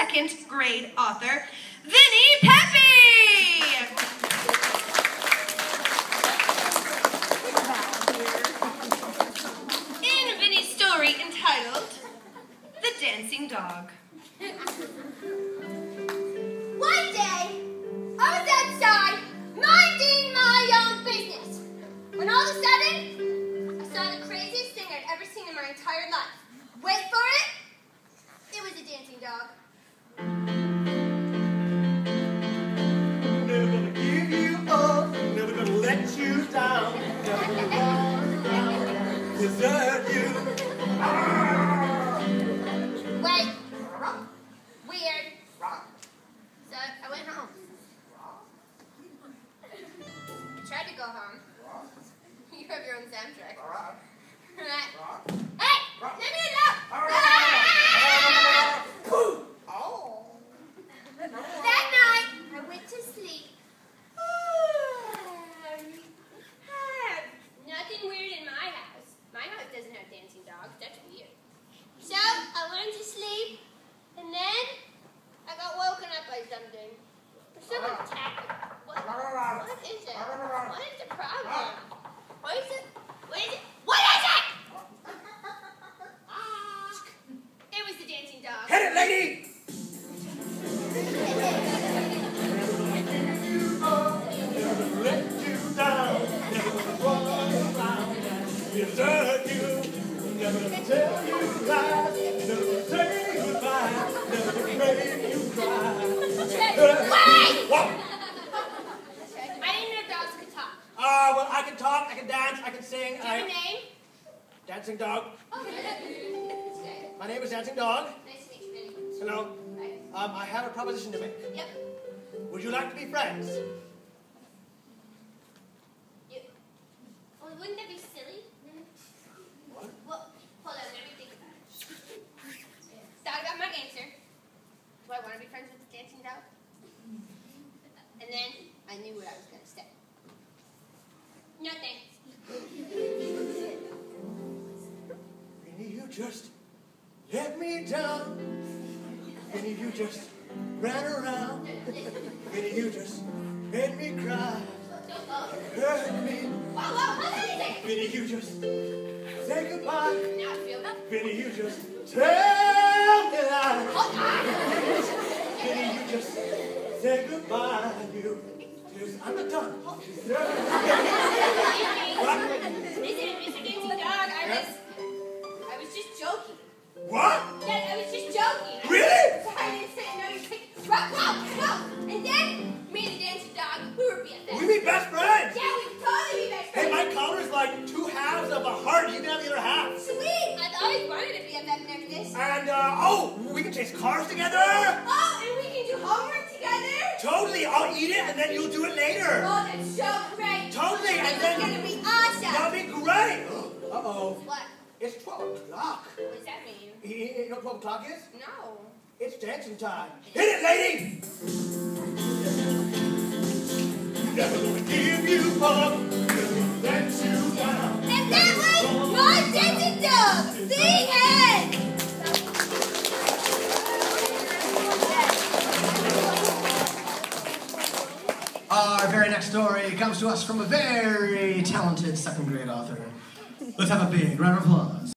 second grade author, Vinny Peppi! In Vinny's story entitled, The Dancing Dog. One day, I was outside minding my own business, when all of a sudden, I saw the craziest thing I'd ever seen in my entire life. Wait for it! It was a dancing dog. Never gonna give you up, never gonna let you down, never gonna run around, desert you. Wait. Weird. So I went home. I tried to go home. You have your own soundtrack. Hey! Let me alone! Oh. That night, I went to sleep. Nothing weird in my house. My house doesn't have dancing dogs. That's weird. So, I went to sleep, and then I got woken up by something. Someone attacked me. What is it? What is the problem? What is it? What is it? What is it? It was the dancing dog. Hit it, lady! Never gonna let you down, never gonna run around and desert you. Never gonna tell you lies, never gonna say goodbye, never gonna make you cry. Wait! What? I didn't know dogs could talk. Well, I can talk, I can dance, I can sing. Do you have a name? Dancing Dog. Okay. My name is Dancing Dog. Nice to meet you, Vinny. Hello. Hi. I have a proposition to make. Yep. Would you like to be friends? Well, wouldn't that be silly? What? Well, hold on, let me think about it. So I got my answer. Do I want to be friends with the dancing dog? And then I knew what I was going to say. No thanks. Vinny, you just let me down. Vinny, you just ran around. Vinny, you just made me cry. Hurt me. Whoa, hold on a second. Vinny, you just say goodbye. Now I feel better. Vinny, you just tell me lies. Hold on. Vinny, you just say goodbye. I'm not done. Listen, Mr. Dancing Dog, I was just joking. What? Yeah, I was just joking. Really? I didn't say no, you said, no. And then, me and the dancing dog, we were BFFs. We be best friends. Yeah, we totally be best friends. Hey, my collar's like two halves of a heart. You can have the other half. Sweet. I've always wanted to be a BFF next this. And, we can chase cars together. Oh, and we can do homework together. Totally. I'll eat it, and then you'll do it later. Oh, that's so great. Totally. And That's then... going to be awesome. That'll be great. Uh-oh. What? It's 12 o'clock. What does that mean? You know what 12 o'clock is? No. It's dancing time. Hit it, lady! Never gonna give you up. Never gonna let you down. And that was my dancing dog. The end. Our very next story comes to us from a very talented second grade author. Let's have a big round of applause.